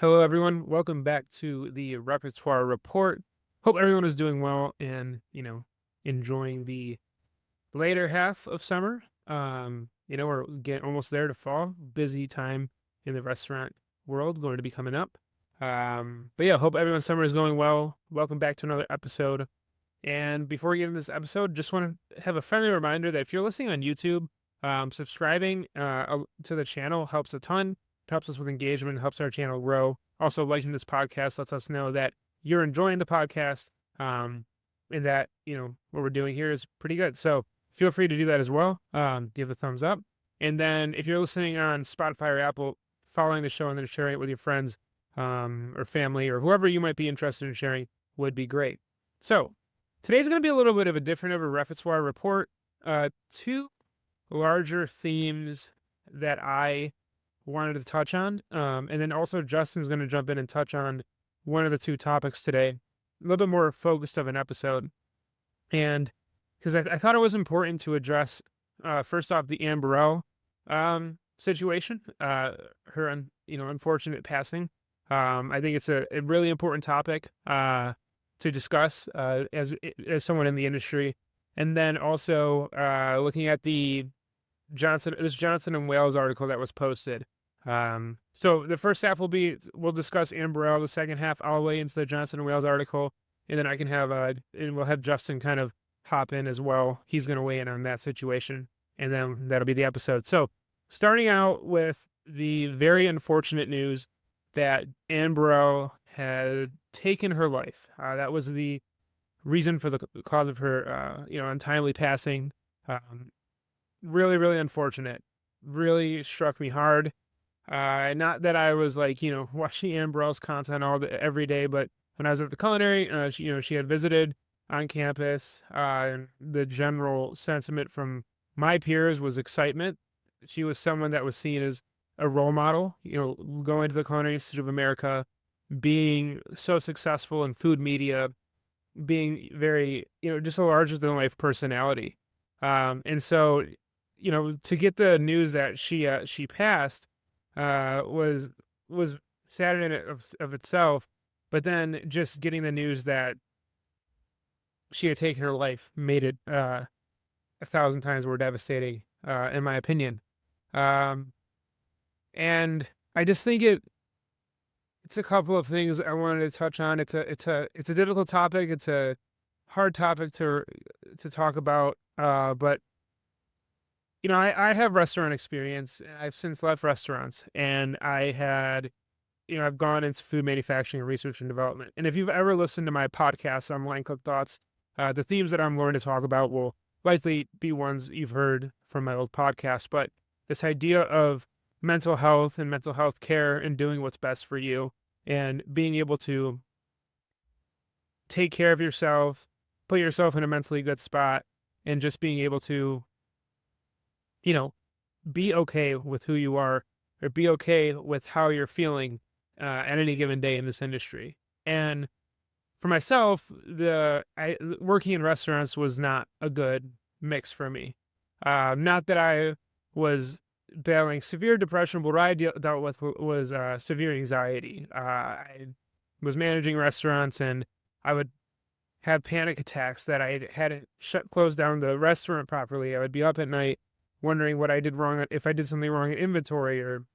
Hello, everyone. Welcome back to the Repertoire Report. Hope everyone is doing well and, enjoying the later half of summer. We're getting almost there to fall. Busy time in the restaurant world going to be coming up. But yeah, hope everyone's summer is going well. Welcome back to another episode. And before we get into this episode, just want to have a friendly reminder that if you're listening on YouTube, subscribing to the channel helps a ton. It helps us with engagement, helps our channel grow. Also, liking this podcast lets us know that you're enjoying the podcast, and that what we're doing here is pretty good. So feel free to do that as well. Give a thumbs up, and then if you're listening on Spotify or Apple, following the show and then sharing it with your friends, or family or whoever you might be interested in sharing would be great. So today's going to be a little bit of a different of a repertoire report. Two larger themes that I wanted to touch on. And then also Justin's going to jump in and touch on one of the two topics today, a little bit more focused of an episode. And because I thought it was important to address, first off, the Anne Burrell situation, her, unfortunate passing. I think it's a really important topic to discuss as someone in the industry. And then also looking at the Johnson and Wales article that was posted. So the first half we'll discuss Anne Burrell. The second half I'll weigh into the Johnson and Wales article, and then I can have and we'll have Justin kind of hop in as well. He's going to weigh in on that situation, and then that'll be the episode. So starting out with the very unfortunate news that Anne Burrell had taken her life. That was the reason for the cause of her, untimely passing. Really, really unfortunate. Really struck me hard. Not that I was like, watching Anne Burrell's content every day, but when I was at the culinary, she had visited on campus. And the general sentiment from my peers was excitement. She was someone that was seen as a role model, going to the Culinary Institute of America, being so successful in food media, being very, just a larger than life personality. And so, to get the news that she passed, was sad in of itself, but then just getting the news that she had taken her life made it 1,000 times more devastating, in my opinion. Um, and I just think it's a couple of things I wanted to touch on. It's a difficult topic. It's a hard topic to talk about. But I have restaurant experience. I've since left restaurants, and I've gone into food manufacturing, research and development. And if you've ever listened to my podcast on Line Cook Thoughts, the themes that I'm going to talk about will likely be ones you've heard from my old podcast. But this idea of mental health and mental health care and doing what's best for you and being able to take care of yourself, put yourself in a mentally good spot, and just being able to, be okay with who you are or be okay with how you're feeling at any given day in this industry. And for myself, working in restaurants was not a good mix for me. Not that I was battling severe depression, but what I dealt with was severe anxiety. I was managing restaurants, and I would have panic attacks that I hadn't closed down the restaurant properly. I would be up at night wondering what I did wrong, if I did something wrong in inventory, or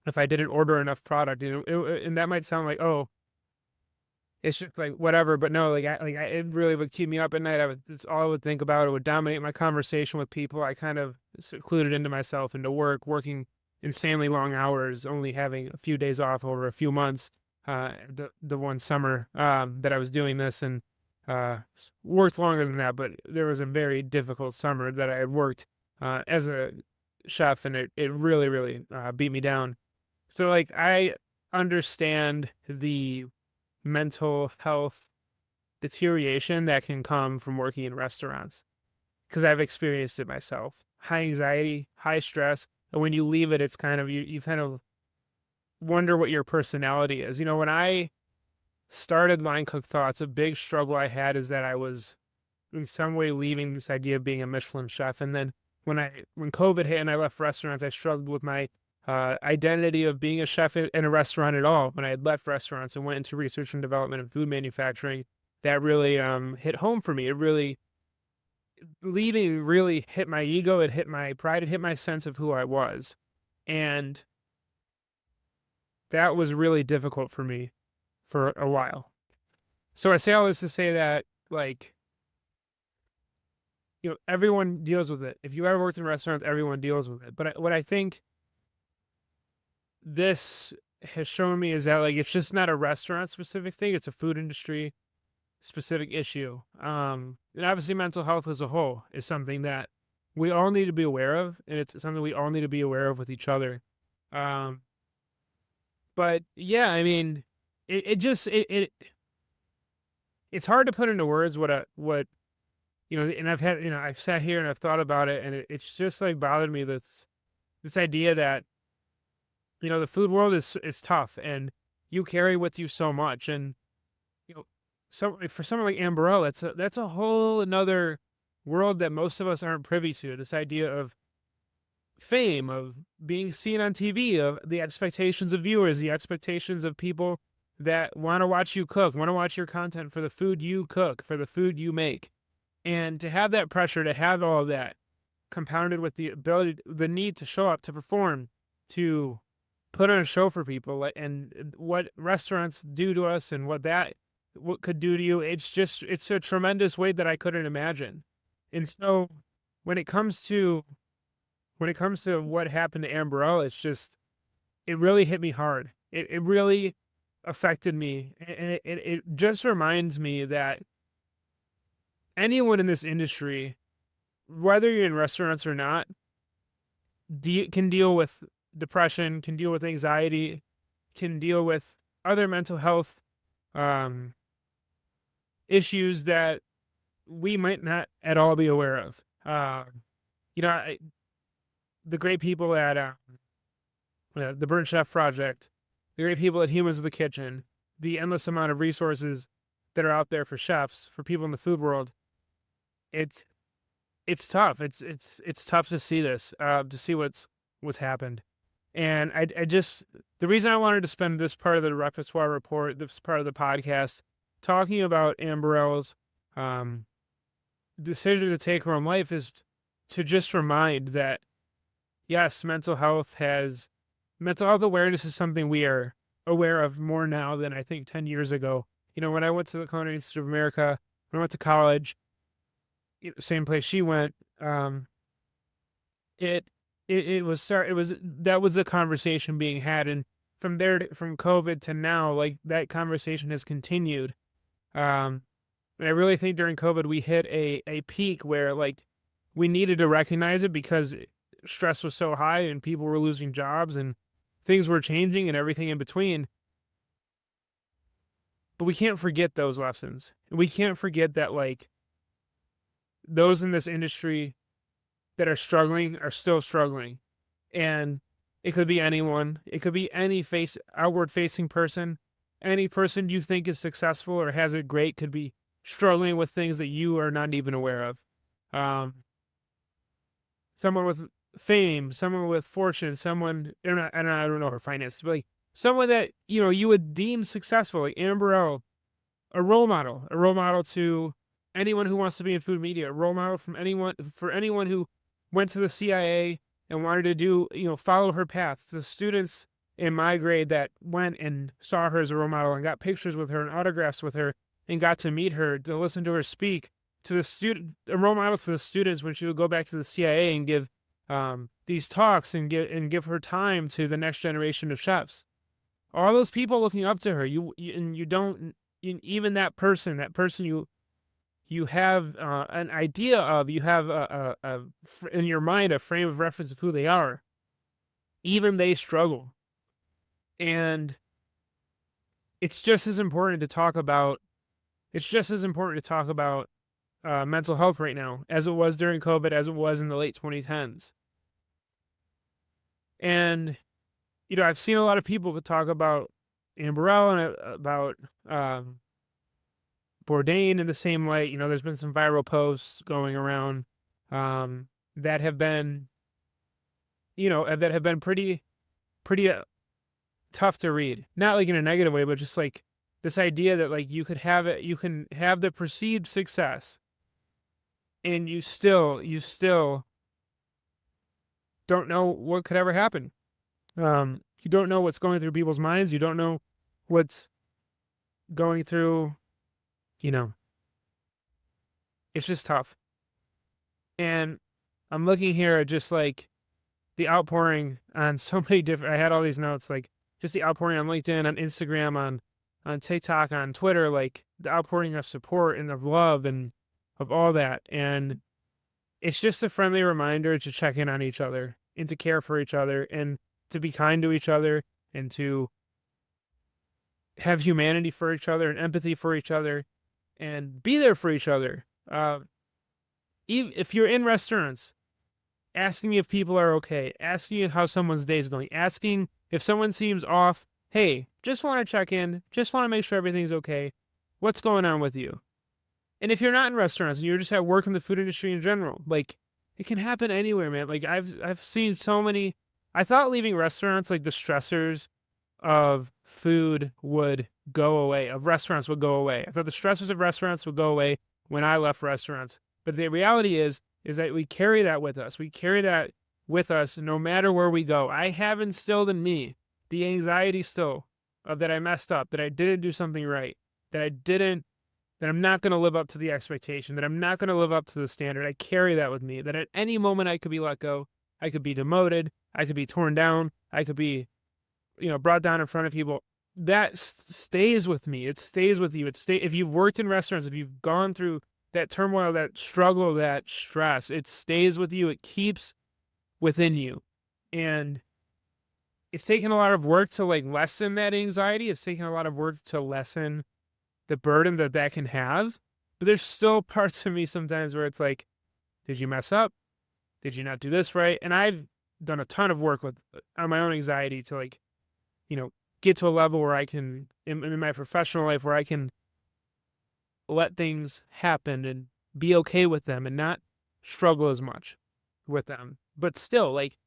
if I didn't order enough product. And that might sound like, oh, it's just like whatever, but no, it really would keep me up at night. It's all I would think about. It would dominate my conversation with people. I kind of secluded into myself, into working insanely long hours, only having a few days off over a few months. The one summer that I was doing this, and worked longer than that, but there was a very difficult summer that I had worked as a chef, and it really, really beat me down. So I understand the mental health deterioration that can come from working in restaurants because I've experienced it myself. High anxiety, high stress, and when you leave it, it's kind of you kind of wonder what your personality is. When I started Line Cook Thoughts, a big struggle I had is that I was in some way leaving this idea of being a Michelin chef. And then when COVID hit and I left restaurants, I struggled with my identity of being a chef in a restaurant at all. When I had left restaurants and went into research and development and food manufacturing, that really hit home for me. It really leaving really hit my ego. It hit my pride. It hit my sense of who I was, and that was really difficult for me for a while. So I say all this to say that, like, everyone deals with it. If you ever worked in restaurants, everyone deals with it. But what I think this has shown me is that, like, it's just not a restaurant specific thing. It's a food industry specific issue. And obviously mental health as a whole is something that we all need to be aware of, and it's something we all need to be aware of with each other. Um, but yeah, I mean, it just, it's hard to put into words what, and I've sat here and I've thought about it, and it's just like bothered me this idea that, the food world is tough, and you carry with you so much. And, you know, so for someone like Anne Burrell, that's a whole another world that most of us aren't privy to. This idea of fame, of being seen on TV, of the expectations of viewers, the expectations of people that want to watch you cook, want to watch your content for the food you cook, for the food you make. And to have that pressure, to have all of that compounded with the ability, the need to show up, to perform, to put on a show for people, and what restaurants do to us and what could do to you, it's a tremendous weight that I couldn't imagine. And so when it comes to what happened to Anne Burrell, it really hit me hard. It really affected me. And it just reminds me that anyone in this industry, whether you're in restaurants or not, can deal with depression, can deal with anxiety, can deal with other mental health um, issues that we might not at all be aware of. You know, the great people at the Burnt Chef Project, the great people at Humans of the Kitchen, the endless amount of resources that are out there for chefs, for people in the food world. It's tough. It's tough to see this, to see what's happened. And I just, the reason I wanted to spend this part of the Repertoire Report, this part of the podcast, talking about Anne Burrell's decision to take her own life, is to just remind that, yes, mental health awareness is something we are aware of more now than I think 10 years ago. When I went to the Culinary Institute of America, when I went to college, same place she went, that was the conversation being had. And from from COVID to now, like, that conversation has continued. And I really think during COVID we hit a peak where, like, we needed to recognize it because stress was so high and people were losing jobs and things were changing and everything in between. But we can't forget those lessons. We can't forget that, like, those in this industry that are struggling are still struggling. And it could be anyone. It could be any outward facing person. Any person you think is successful or has it great could be struggling with things that you are not even aware of. Someone with fame, someone with fortune, someone, I don't know her finances, but, like, someone that, you would deem successful, like Anne Burrell, a role model to anyone who wants to be in food media, a role model for anyone who went to the CIA and wanted to follow her path. The students in my grade that went and saw her as a role model and got pictures with her and autographs with her and got to meet her, to listen to her speak, to a role model for the students when she would go back to the CIA and give these talks and give her time to the next generation of chefs. All those people looking up to her, even that person you have an idea of, you have in your mind a frame of reference of who they are. Even they struggle. And it's just as important to talk about mental health right now as it was during COVID, as it was in the late 2010s. And, I've seen a lot of people talk about Anne Burrell and about Bourdain in the same light. There's been some viral posts going around that have been, pretty pretty tough to read. Not like in a negative way, but just like this idea that like you can have the perceived success, and you still don't know what could ever happen. You don't know what's going through people's minds. You don't know what's going through, you know, it's just tough. And I'm looking here at just like the outpouring on so many different, I had all these notes, like just the outpouring on LinkedIn, on Instagram, on TikTok, on Twitter, like the outpouring of support and of love and of all that. And it's just a friendly reminder to check in on each other and to care for each other and to be kind to each other and to have humanity for each other and empathy for each other and be there for each other. Even if you're in restaurants, asking if people are okay, asking how someone's day is going, asking if someone seems off, hey, just want to check in, just want to make sure everything's okay. What's going on with you? And if you're not in restaurants and you're just at work in the food industry in general, like it can happen anywhere, man. Like I've seen so many. I thought leaving restaurants, like the stressors of food would go away, of restaurants would go away. I thought the stressors of restaurants would go away when I left restaurants. But the reality is that we carry that with us. We carry that with us no matter where we go. I have instilled in me the anxiety still of that I messed up, that I didn't do something right, that I didn't, that I'm not going to live up to the expectation, that I'm not going to live up to the standard. I carry that with me, that at any moment I could be let go. I could be demoted. I could be torn down. I could be, brought down in front of people. That stays with me. It stays with you. If you've worked in restaurants, if you've gone through that turmoil, that struggle, that stress, it stays with you. It keeps within you. And it's taken a lot of work to like lessen that anxiety. It's taken a lot of work to lessen the burden that can have. But there's still parts of me sometimes where it's like, did you mess up? Did you not do this right? And I've done a ton of work on my own anxiety to like, get to a level where I can, in my professional life, where I can let things happen and be okay with them and not struggle as much with them. But still, like,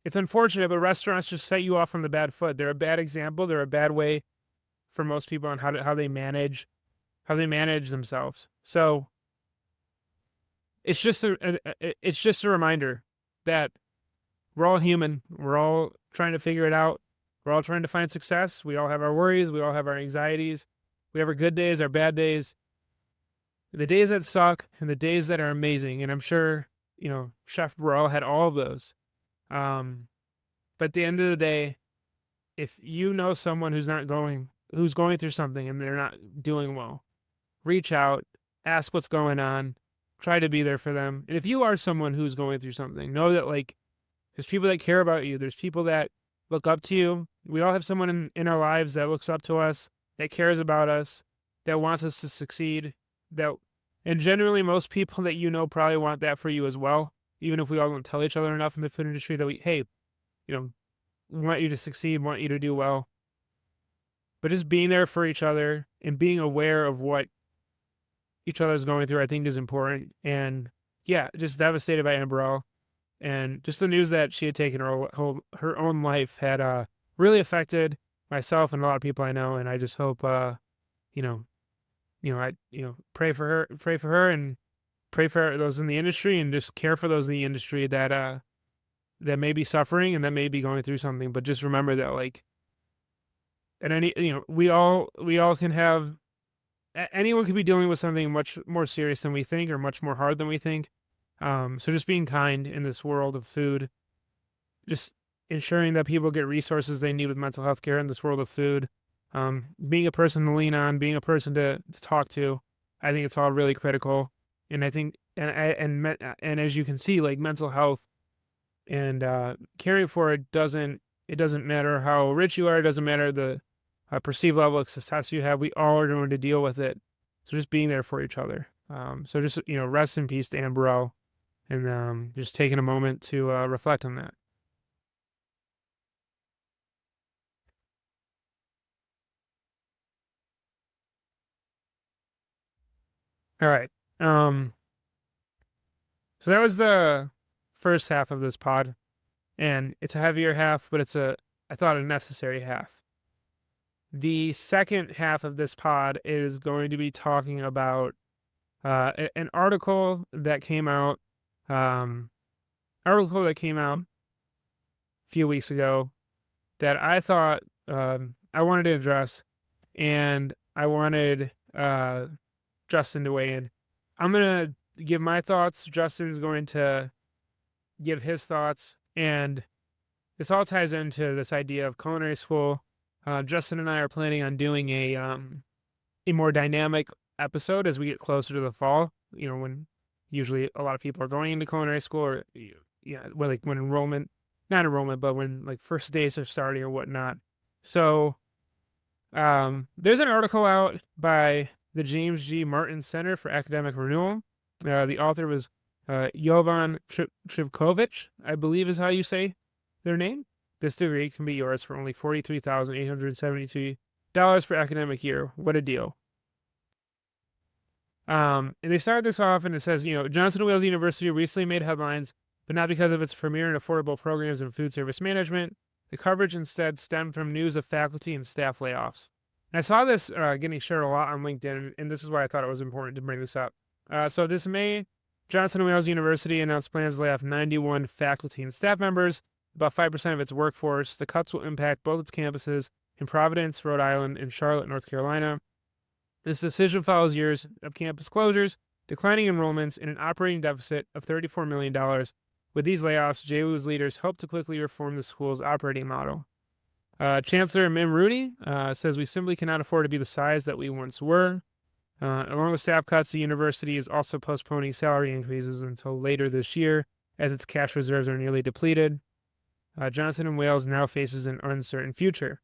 it's unfortunate, but restaurants just set you off from the bad foot. They're a bad example. They're a bad way for most people on how they manage themselves. So it's just a reminder that we're all human. We're all trying to figure it out. We're all trying to find success. We all have our worries. We all have our anxieties. We have our good days, our bad days, the days that suck, and the days that are amazing. And I'm sure, Chef Burrell had all of those. But at the end of the day, if you know someone who's going through something and they're not doing well, reach out, ask what's going on, try to be there for them. And if you are someone who's going through something, know that like there's people that care about you. There's people that look up to you. We all have someone in our lives that looks up to us, that cares about us, that wants us to succeed. And generally most people that probably want that for you as well. Even if we all don't tell each other enough in the food industry that we want you to succeed, want you to do well. But just being there for each other and being aware of what each other's going through, I think is important. And yeah, just devastated by Anne Burrell. And just the news that she had taken her own life had really affected myself and a lot of people I know. And I just hope, I pray for her and pray for those in the industry and just care for those in the industry that may be suffering and that may be going through something. But just remember that like, at any, we all can have, anyone could be dealing with something much more serious than we think or much more hard than we think. So just being kind in this world of food, just ensuring that people get resources they need with mental health care in this world of food, being a person to lean on, being a person to talk to, I think it's all really critical. And I think, and as you can see, like mental health and caring for it doesn't matter how rich you are. It doesn't matter the perceived level of success you have. We all are going to deal with it. So just being there for each other. So just, rest in peace to Anne Burrell, and just taking a moment to reflect on that. All right. So that was the first half of this pod. and it's a heavier half, but I thought, a necessary half. The second half of this pod is going to be talking about an article that came out, um, a few weeks ago that I thought I wanted to address, and I wanted Justin to weigh in. I'm gonna give my thoughts. Justin's going to give his thoughts, and this all ties into this idea of culinary school. Justin and I are planning on doing a more dynamic episode as we get closer to the fall. You know, when usually a lot of people are going into culinary school, or well, like when not enrollment, but when like first days are starting or whatnot. So, there's an article out by the James G. Martin Center for Academic Renewal. The author was Jovan Trivkovic, I believe is how you say their name. This degree can be yours for only $43,872 per academic year. What a deal. And they started this off, and it says, Johnson & Wales University recently made headlines, but not because of its premier and affordable programs in food service management. The coverage instead stemmed from news of faculty and staff layoffs. And I saw this getting shared a lot on LinkedIn, and this is why I thought it was important to bring this up. So this May, Johnson & Wales University announced plans to lay off 91 faculty and staff members, about 5% of its workforce. The cuts will impact both its campuses in Providence, Rhode Island, and Charlotte, North Carolina. This decision follows years of campus closures, declining enrollments, and an operating deficit of $34 million. With these layoffs, JWU's leaders hope to quickly reform the school's operating model. Chancellor Mim Rooney says we simply cannot afford to be the size that we once were. Along with staff cuts, the university is also postponing salary increases until later this year, as its cash reserves are nearly depleted. Johnson & Wales now faces an uncertain future.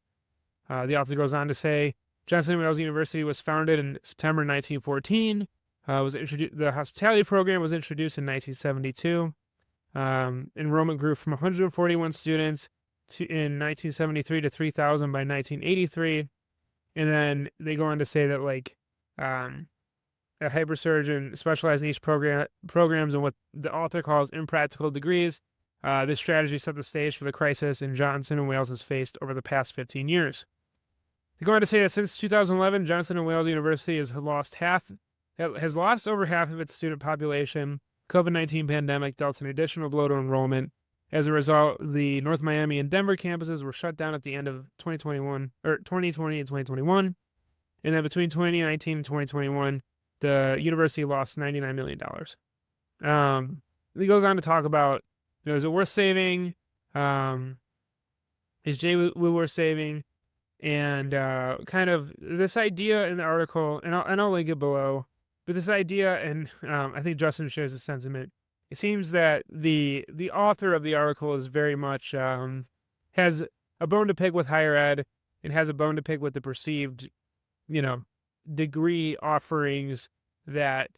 The author goes on to say, Johnson & Wales University was founded in September 1914. The hospitality program was introduced in 1972. Enrollment grew from 141 students in 1973 to 3,000 by 1983. And then they go on to say that a hypersurge in specialized niche programs and what the author calls impractical degrees. This strategy set the stage for the crisis Johnson & Wales has faced over the past 15 years. They go on to say that since 2011, Johnson & Wales University has lost over half of its student population. COVID-19 pandemic dealt an additional blow to enrollment. As a result, the North Miami and Denver campuses were shut down at the end of 2020 and 2021. And then between 2019 and 2021, the university lost $99 million. He goes on to talk about, is it worth saving? Is JWU worth saving? And kind of this idea in the article, and I'll link it below, but this idea, and I think Justin shares the sentiment. It seems that the author of the article is very much has a bone to pick with higher ed, and has a bone to pick with the perceived, degree offerings that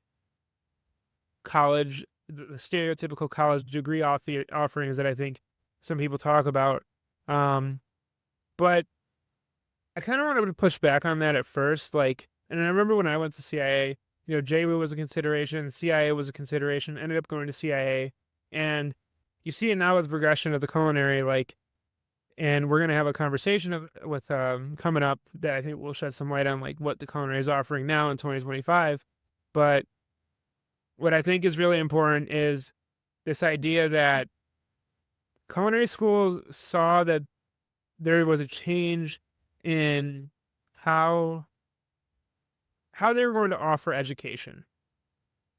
college, the stereotypical college degree offerings that I think some people talk about. But I kind of wanted to push back on that at first. And I remember when I went to CIA, JWU was a consideration, CIA was a consideration, ended up going to CIA. And you see it now with progression of the culinary, and we're going to have a conversation with coming up that I think will shed some light on what the culinary is offering now in 2025. But what I think is really important is this idea that culinary schools saw that there was a change in how they were going to offer education.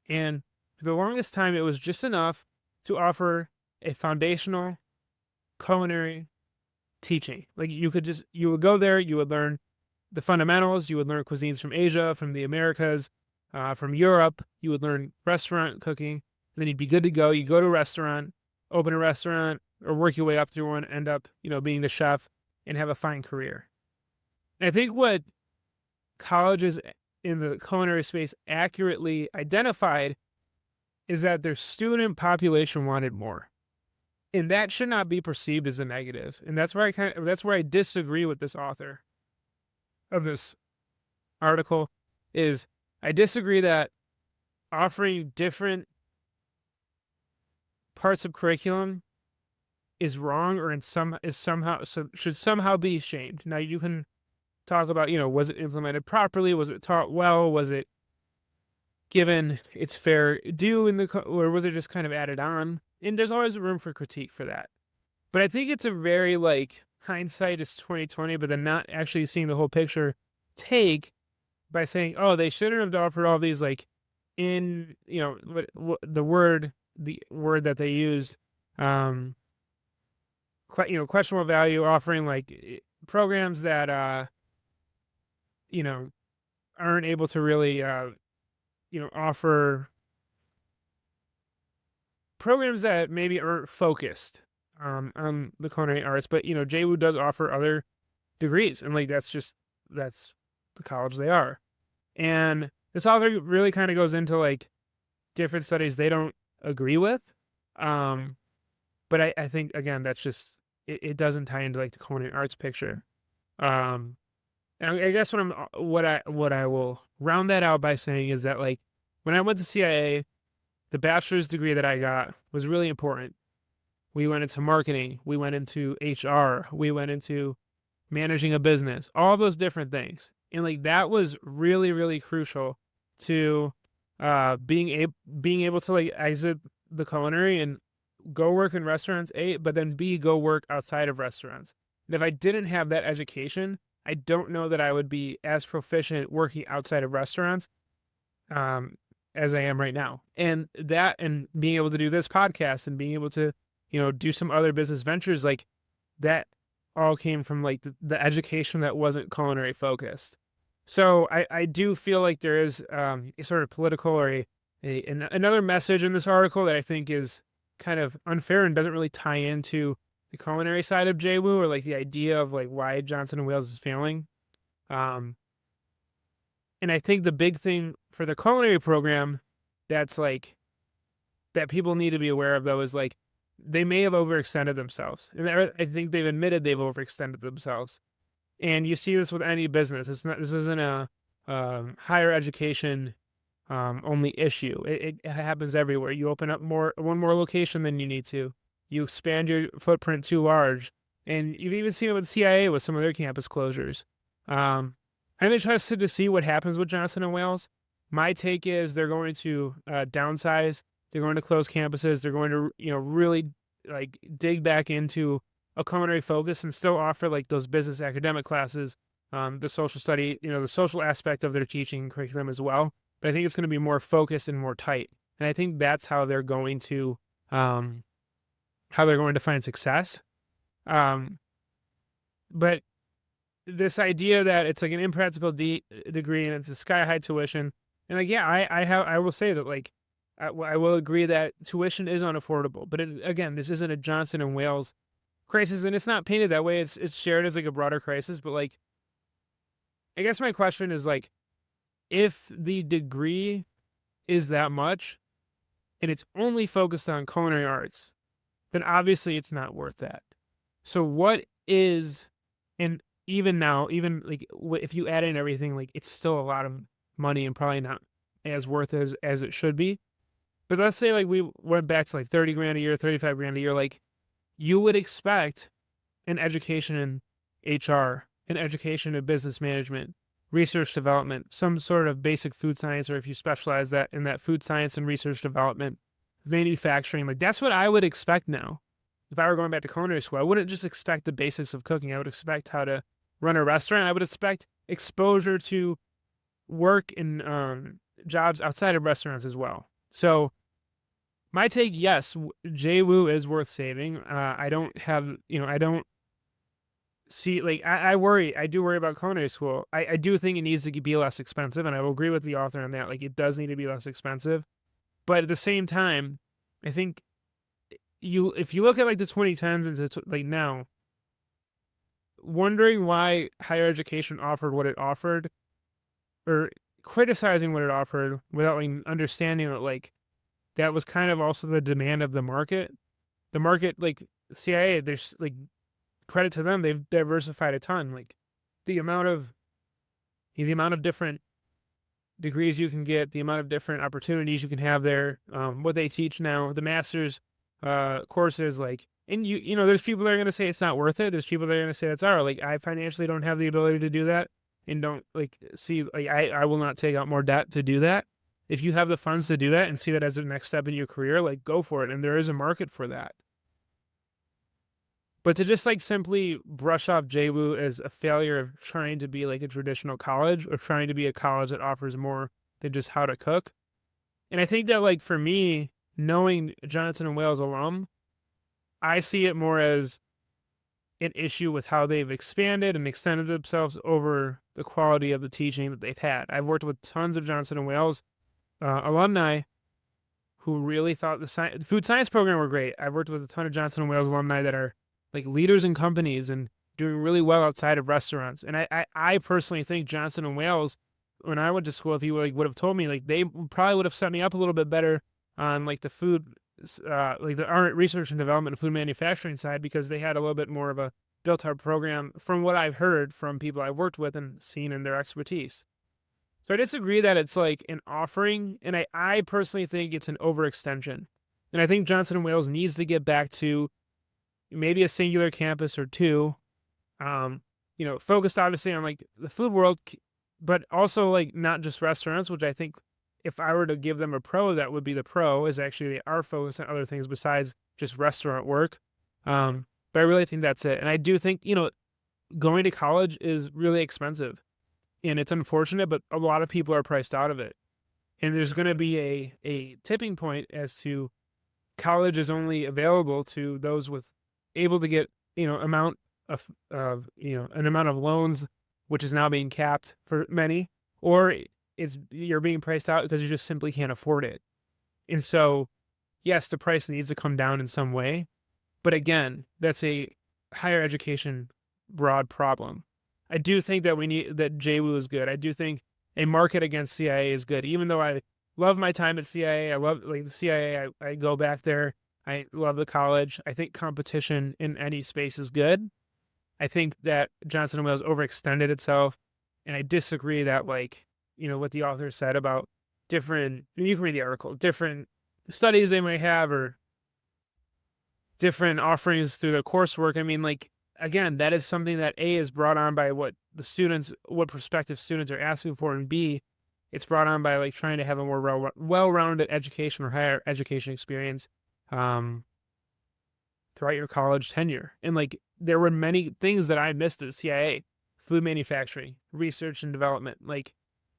And for the longest time, it was just enough to offer a foundational culinary teaching. You would go there, you would learn the fundamentals, you would learn cuisines from Asia, from the Americas, from Europe, you would learn restaurant cooking, then you'd be good to go. You go to a restaurant, open a restaurant, or work your way up through one, end up, being the chef and have a fine career. And I think what colleges in the culinary space accurately identified is that their student population wanted more. And that should not be perceived as a negative. And that's where I disagree with this author of this article. Is I disagree that offering different parts of curriculum is wrong or should somehow be shamed. Now you can talk about, was it implemented properly? Was it taught well? Was it given its fair due or was it just kind of added on? And there's always room for critique for that. But I think it's a very like hindsight is 2020, but then not actually seeing the whole picture take by saying, oh, they shouldn't have offered all these like in, the word that they used, questionable value, offering like programs that, aren't able to really, offer programs that maybe aren't focused on the culinary arts. But, JWU does offer other degrees, and like that's the college they are. And this author really kind of goes into like different studies they don't agree with. But I think again that's just it doesn't tie into like the culinary arts picture. And I guess what I will round that out by saying is that like when I went to CIA, the bachelor's degree that I got was really important. We went into marketing, we went into HR, we went into managing a business, all those different things. And like that was really, really crucial to being able to like exit the culinary and go work in restaurants, A, but then B, go work outside of restaurants. And if I didn't have that education, I don't know that I would be as proficient working outside of restaurants as I am right now. And being able to do this podcast and being able to, do some other business ventures, like that all came from like the education that wasn't culinary focused. So I do feel like there is a sort of political or another message in this article that I think is kind of unfair and doesn't really tie into the culinary side of JWU or like the idea of like why Johnson & Wales is failing. And I think the big thing for the culinary program that's like that people need to be aware of though is like they may have overextended themselves. And I think they've admitted they've overextended themselves. And you see this with any business. This isn't a higher education only issue. It happens everywhere. You open up one more location than you need to. You expand your footprint too large. And you've even seen it with CIA with some of their campus closures. I'm interested to see what happens with Johnson & Wales. My take is they're going to downsize. They're going to close campuses. They're going to, really like dig back into a culinary focus and still offer like those business academic classes, the social study, the social aspect of their teaching curriculum as well. But I think it's going to be more focused and more tight. And I think that's how they're going to find success. But this idea that it's like an impractical degree and it's a sky high tuition, and like I will say that like I will agree that tuition is unaffordable. But again, this isn't a Johnson & Wales crisis, and it's not painted that way. It's shared as like a broader crisis. But like, I guess my question is like, if the degree is that much, and it's only focused on culinary arts, then obviously it's not worth that. So what is, and even now, even like if you add in everything, like it's still a lot of money and probably not as worth as it should be. But let's say like we went back to like 30 grand a year, 35 grand a year, like you would expect an education in HR, an education in business management, research development, some sort of basic food science, or if you specialize in that food science and research development, manufacturing, like that's what I would expect now. If I were going back to culinary school, I wouldn't just expect the basics of cooking. I would expect how to run a restaurant. I would expect exposure to work in jobs outside of restaurants as well. So my take, yes, JWU is worth saving. I don't see, like, I do worry about culinary school. I do think it needs to be less expensive, and I will agree with the author on that. Like, it does need to be less expensive. But at the same time, I think if you look at like the 2010s and like now, wondering why higher education offered what it offered, or criticizing what it offered without like understanding that like that was kind of also the demand of the market. The market, like CIA, there's like credit to them, they've diversified a ton. Like the amount of different degrees you can get, the amount of different opportunities you can have there, what they teach now, the master's courses, like And there's people that are going to say it's not worth it. There's people that are going to say it's all right. Like, I financially don't have the ability to do that, and don't like see, like, I will not take out more debt to do that. If you have the funds to do that and see that as the next step in your career, like, go for it. And there is a market for that. But to just like simply brush off JWU as a failure of trying to be like a traditional college, or trying to be a college that offers more than just how to cook. And I think that, like, for me, knowing Johnson and Wales alum, I see it more as an issue with how they've expanded and extended themselves over the quality of the teaching that they've had. I've worked with tons of Johnson and Wales alumni who really thought the food science program were great. I've worked with a ton of Johnson and Wales alumni that are like leaders in companies and doing really well outside of restaurants. And I personally think Johnson and Wales, when I went to school, if he would have told me, like, they probably would have set me up a little bit better on like the food, like the research and development and food manufacturing side, because they had a little bit more of a built-out program from what I've heard from people I've worked with and seen in their expertise. So I disagree that it's like an offering, and I personally think it's an overextension. And I think Johnson and Wales needs to get back to maybe a singular campus or two, focused obviously on like the food world, but also like not just restaurants, which I think if I were to give them a pro, that would be the pro, is actually they are focused on other things besides just restaurant work. But I really think that's it. And I do think, going to college is really expensive, and it's unfortunate, but a lot of people are priced out of it. And there's going to be a tipping point as to college is only available to those with able to get, amount of an amount of loans, which is now being capped for many, or you're being priced out because you just simply can't afford it. And so, yes, the price needs to come down in some way, but again, that's a higher education broad problem. I do think that that JWU is good. I do think a market against CIA is good, even though I love my time at CIA. I love like the CIA. I go back there. I love the college. I think competition in any space is good. I think that Johnson and Wales overextended itself, and I disagree that, like, what the author said about different, you can read the article, different studies they might have, or different offerings through the coursework. I mean, like, again, that is something that A, is brought on by what prospective students are asking for, and B, it's brought on by like trying to have a more well-rounded education or higher education experience throughout your college tenure. And like, there were many things that I missed at the CIA: food manufacturing, research and development, like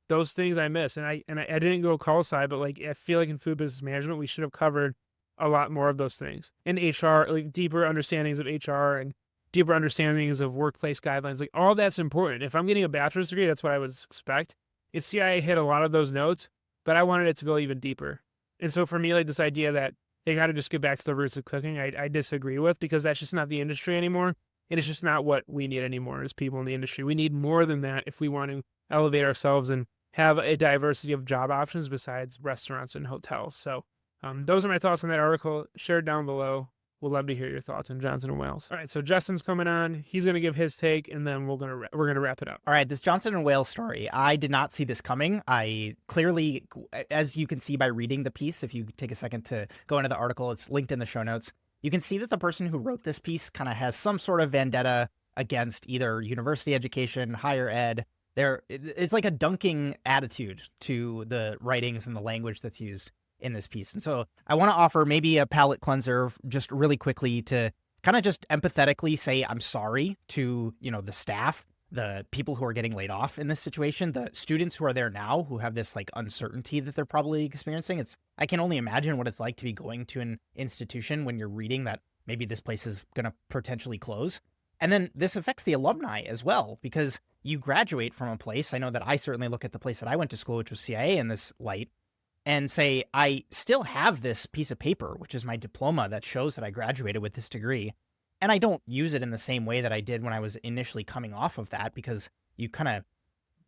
those things I missed. And I didn't go call side, but like, I feel like in food business management, we should have covered a lot more of those things. In HR, like deeper understandings of HR and deeper understandings of workplace guidelines, like all that's important. If I'm getting a bachelor's degree, that's what I would expect. It's CIA hit a lot of those notes, but I wanted it to go even deeper. And so for me, like, this idea that they got to just get back to the roots of cooking, I disagree with, because that's just not the industry anymore. And it's just not what we need anymore as people in the industry. We need more than that if we want to elevate ourselves and have a diversity of job options besides restaurants and hotels. So those are my thoughts on that article. Share it down below. We'll love to hear your thoughts on Johnson and Wales. All right, so Justin's coming on. He's going to give his take, and then we're gonna wrap it up. All right, this Johnson and Wales story, I did not see this coming. I clearly, as you can see by reading the piece, if you take a second to go into the article, it's linked in the show notes. You can see that the person who wrote this piece kind of has some sort of vendetta against either university education, higher ed. It's like a dunking attitude to the writings and the language that's used in this piece. And so I want to offer maybe a palate cleanser just really quickly to kind of just empathetically say I'm sorry to, the staff, the people who are getting laid off in this situation, the students who are there now who have this like uncertainty that they're probably experiencing. I can only imagine what it's like to be going to an institution when you're reading that maybe this place is going to potentially close. And then this affects the alumni as well, because you graduate from a place. I know that I certainly look at the place that I went to school, which was CIA, in this light, and say, I still have this piece of paper, which is my diploma that shows that I graduated with this degree. And I don't use it in the same way that I did when I was initially coming off of that, because you kind of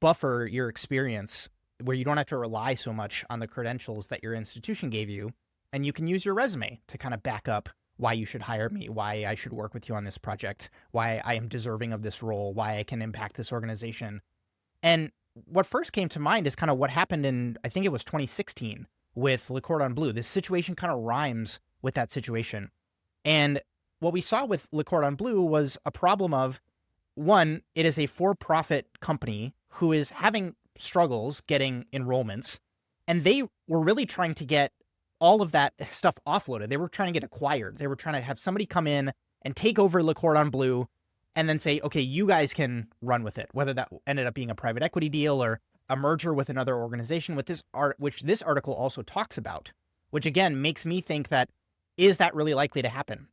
buffer your experience where you don't have to rely so much on the credentials that your institution gave you. And you can use your resume to kind of back up why you should hire me, why I should work with you on this project, why I am deserving of this role, why I can impact this organization. And what first came to mind is kind of what happened in, I think it was 2016 with Le Cordon Bleu. This situation kind of rhymes with that situation. And what we saw with Le Cordon Bleu was a problem of, one, it is a for-profit company who is having struggles getting enrollments, and they were really trying to get all of that stuff offloaded. They were trying to get acquired. They were trying to have somebody come in and take over Le Cordon Bleu and then say, okay, you guys can run with it, whether that ended up being a private equity deal or a merger with another organization, with this which this article also talks about, which again makes me think that, is that really likely to happen?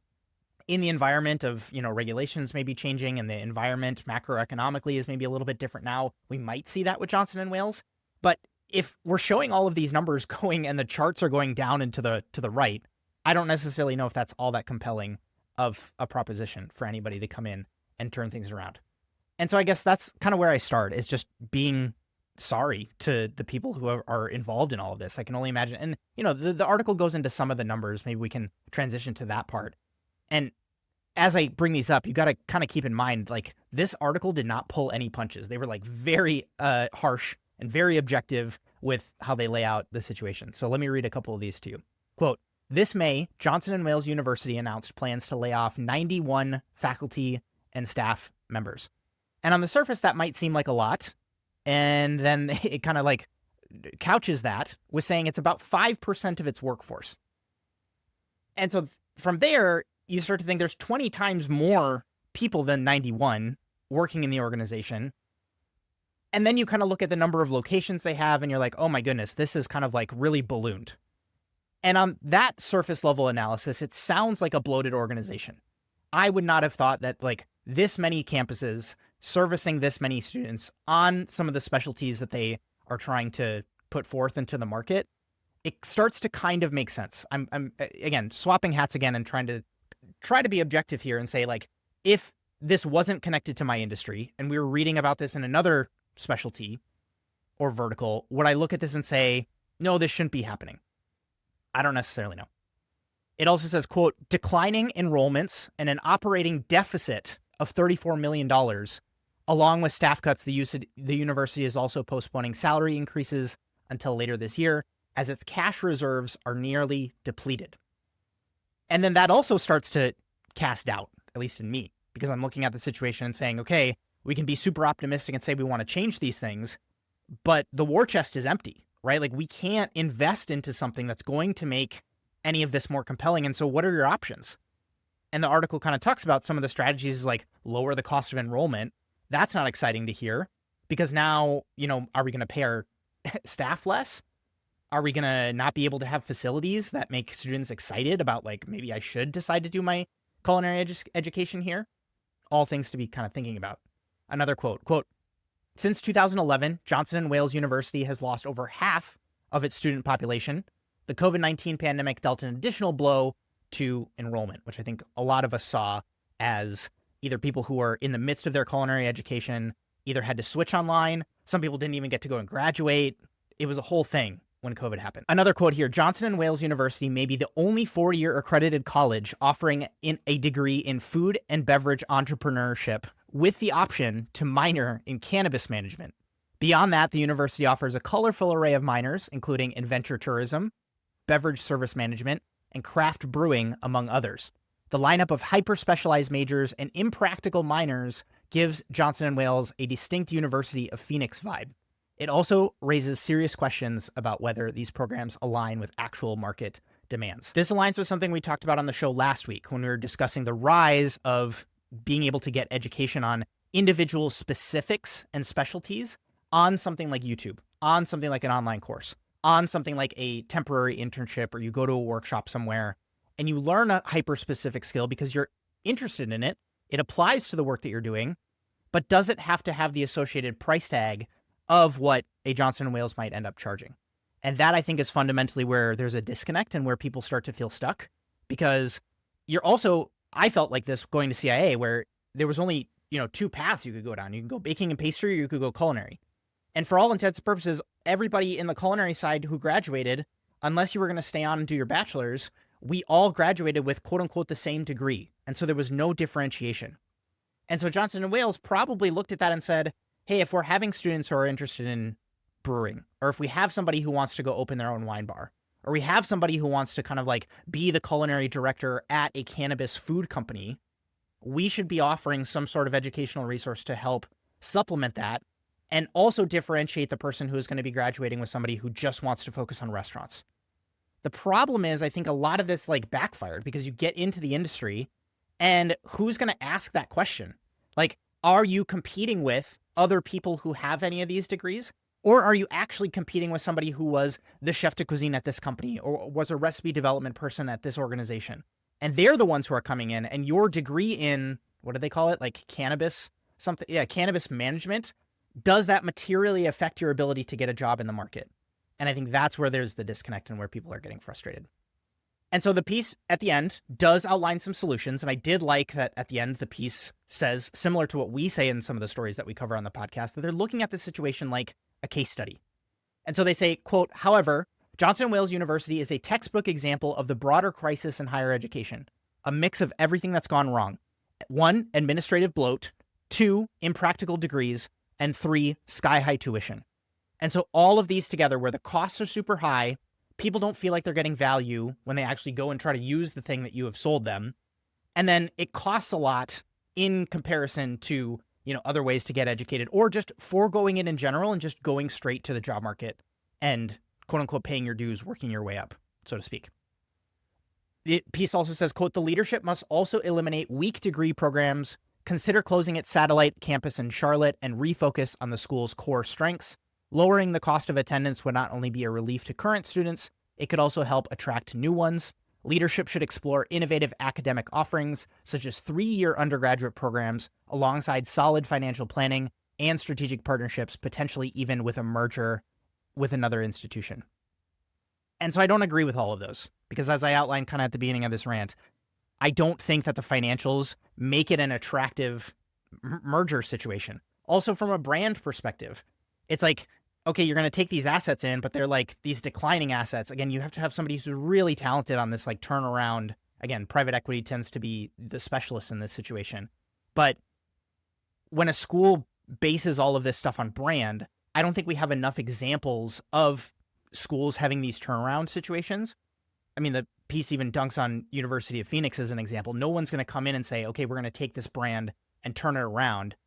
In the environment of, regulations may be changing, and the environment macroeconomically is maybe a little bit different now. We might see that with Johnson and Wales. But if we're showing all of these numbers going and the charts are going down and to the right, I don't necessarily know if that's all that compelling of a proposition for anybody to come in and turn things around. And so I guess that's kind of where I start, is just being sorry to the people who are involved in all of this. I can only imagine. And, the article goes into some of the numbers. Maybe we can transition to that part. And as I bring these up, you got to kind of keep in mind, like, this article did not pull any punches. They were like very harsh and very objective with how they lay out the situation. So let me read a couple of these to you. Quote, "This May, Johnson and Wales University announced plans to lay off 91 faculty and staff members." And on the surface, that might seem like a lot. And then it kind of like couches that with saying it's about 5% of its workforce. And so from there, you start to think there's 20 times more people than 91 working in the organization. And then you kind of look at the number of locations they have and you're like, oh my goodness, this is kind of like really ballooned. And on that surface level analysis, it sounds like a bloated organization. I would not have thought that like this many campuses servicing this many students on some of the specialties that they are trying to put forth into the market, it starts to kind of make sense. I'm again, swapping hats again and trying to be objective here and say, like, if this wasn't connected to my industry and we were reading about this in another specialty or vertical, would I look at this and say, no, this shouldn't be happening? I don't necessarily know. It also says, quote, "Declining enrollments and an operating deficit of $34 million, along with staff cuts, the university is also postponing salary increases until later this year, as its cash reserves are nearly depleted." And then that also starts to cast doubt, at least in me, because I'm looking at the situation and saying, okay, we can be super optimistic and say we want to change these things, but the war chest is empty, right? Like, we can't invest into something that's going to make any of this more compelling. And so what are your options? And the article kind of talks about some of the strategies, like lower the cost of enrollment. That's not exciting to hear, because now, are we going to pay our staff less? Are we going to not be able to have facilities that make students excited about, like, maybe I should decide to do my culinary education here? All things to be kind of thinking about. Another quote, "Since 2011, Johnson & Wales University has lost over half of its student population. The COVID-19 pandemic dealt an additional blow to enrollment," which I think a lot of us saw as either people who were in the midst of their culinary education either had to switch online. Some people didn't even get to go and graduate. It was a whole thing when COVID happened. Another quote here, "Johnson & Wales University may be the only 4-year accredited college offering a degree in food and beverage entrepreneurship with the option to minor in cannabis management. Beyond that, the university offers a colorful array of minors, including adventure tourism, beverage service management, and craft brewing, among others. The lineup of hyper-specialized majors and impractical minors gives Johnson & Wales a distinct University of Phoenix vibe. It also raises serious questions about whether these programs align with actual market demands." This aligns with something we talked about on the show last week when we were discussing the rise of being able to get education on individual specifics and specialties on something like YouTube, on something like an online course, on something like a temporary internship, or you go to a workshop somewhere and you learn a hyper-specific skill because you're interested in it. It applies to the work that you're doing, but does it have to have the associated price tag of what a Johnson & Wales might end up charging? And that, I think, is fundamentally where there's a disconnect and where people start to feel stuck, because you're also, I felt like this going to CIA, where there was only, 2 paths you could go down. You can go baking and pastry, or you could go culinary. And for all intents and purposes, everybody in the culinary side who graduated, unless you were going to stay on and do your bachelor's, we all graduated with quote unquote the same degree. And so there was no differentiation. And so Johnson & Wales probably looked at that and said, hey, if we're having students who are interested in brewing, or if we have somebody who wants to go open their own wine bar, or we have somebody who wants to kind of like be the culinary director at a cannabis food company, we should be offering some sort of educational resource to help supplement that and also differentiate the person who is going to be graduating with somebody who just wants to focus on restaurants. The problem is, I think a lot of this like backfired because you get into the industry and who's going to ask that question? Like, are you competing with other people who have any of these degrees? Or are you actually competing with somebody who was the chef de cuisine at this company or was a recipe development person at this organization? And they're the ones who are coming in, and your degree in, what do they call it? Like cannabis, something, yeah, cannabis management. Does that materially affect your ability to get a job in the market? And I think that's where there's the disconnect and where people are getting frustrated. And so the piece at the end does outline some solutions. And I did like that at the end, the piece says, similar to what we say in some of the stories that we cover on the podcast, that they're looking at this situation like a case study. And so they say, quote, however, Johnson & Wales University is a textbook example of the broader crisis in higher education, a mix of everything that's gone wrong. 1, administrative bloat, 2, impractical degrees, and 3, sky-high tuition. And so all of these together, where the costs are super high, people don't feel like they're getting value when they actually go and try to use the thing that you have sold them. And then it costs a lot in comparison to, other ways to get educated, or just foregoing it in general and just going straight to the job market and quote unquote paying your dues, working your way up, so to speak. The piece also says, quote, the leadership must also eliminate weak degree programs, consider closing its satellite campus in Charlotte, and refocus on the school's core strengths. Lowering the cost of attendance would not only be a relief to current students, it could also help attract new ones. Leadership should explore innovative academic offerings, such as 3-year undergraduate programs, alongside solid financial planning and strategic partnerships, potentially even with a merger with another institution. And so I don't agree with all of those, because as I outlined kind of at the beginning of this rant, I don't think that the financials make it an attractive merger situation. Also, from a brand perspective, it's like, okay, you're going to take these assets in, but they're like these declining assets. Again, you have to have somebody who's really talented on this like turnaround. Again, private equity tends to be the specialist in this situation. But when a school bases all of this stuff on brand, I don't think we have enough examples of schools having these turnaround situations. I mean, the piece even dunks on University of Phoenix as an example. No one's going to come in and say, okay, we're going to take this brand and turn it around.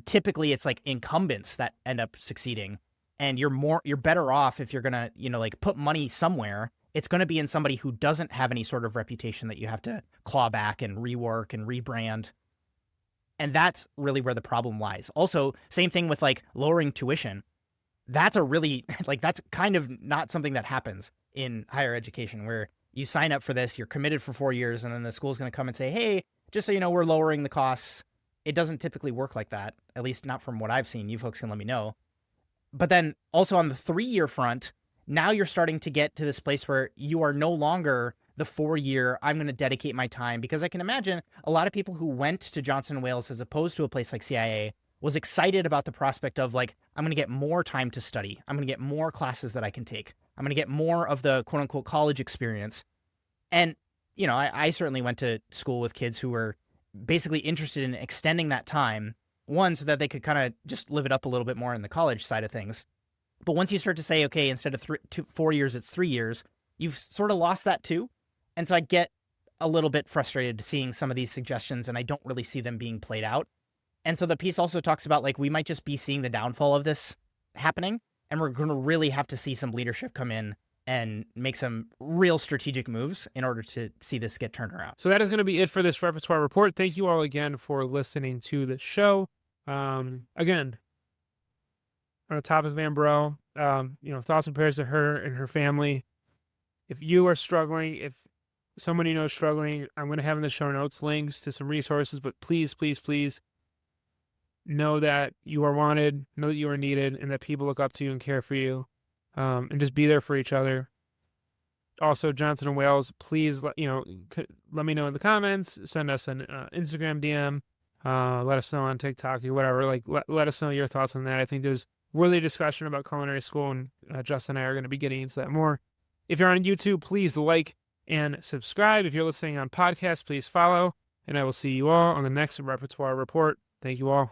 Typically, it's like incumbents that end up succeeding. And you're better off if you're going to, like put money somewhere. It's going to be in somebody who doesn't have any sort of reputation that you have to claw back and rework and rebrand. And that's really where the problem lies. Also, same thing with like lowering tuition. That's a really, like, that's kind of not something that happens in higher education, where you sign up for this, you're committed for 4 years, and then the school's going to come and say, hey, just so you know, we're lowering the costs. It doesn't typically work like that, at least not from what I've seen. You folks can let me know. But then also on the 3-year front, now you're starting to get to this place where you are no longer the 4-year, I'm going to dedicate my time, because I can imagine a lot of people who went to Johnson & Wales as opposed to a place like CIA was excited about the prospect of like, I'm going to get more time to study. I'm going to get more classes that I can take. I'm going to get more of the quote unquote college experience. And, I certainly went to school with kids who were basically interested in extending that time. One, so that they could kind of just live it up a little bit more in the college side of things. But once you start to say, okay, instead of 4 years, it's 3 years, you've sort of lost that too. And so I get a little bit frustrated seeing some of these suggestions, and I don't really see them being played out. And so the piece also talks about like, we might just be seeing the downfall of this happening, and we're going to really have to see some leadership come in and make some real strategic moves in order to see this get turned around. So that is going to be it for this Repertoire Report. Thank you all again for listening to the show. Again, on the topic of Anne Burrell, thoughts and prayers to her and her family. If you are struggling, if someone you know is struggling, I'm going to have in the show notes links to some resources, but please, please, please know that you are wanted, know that you are needed, and that people look up to you and care for you, and just be there for each other. Also, Johnson & Wales, please let me know in the comments, send us an Instagram DM, let us know on TikTok or whatever. Like, let us know your thoughts on that. I think there's worthy discussion about culinary school, and Justin and I are going to be getting into that more. If you're on YouTube, please like and subscribe. If you're listening on podcast, please follow, and I will see you all on the next Repertoire Report. Thank you all.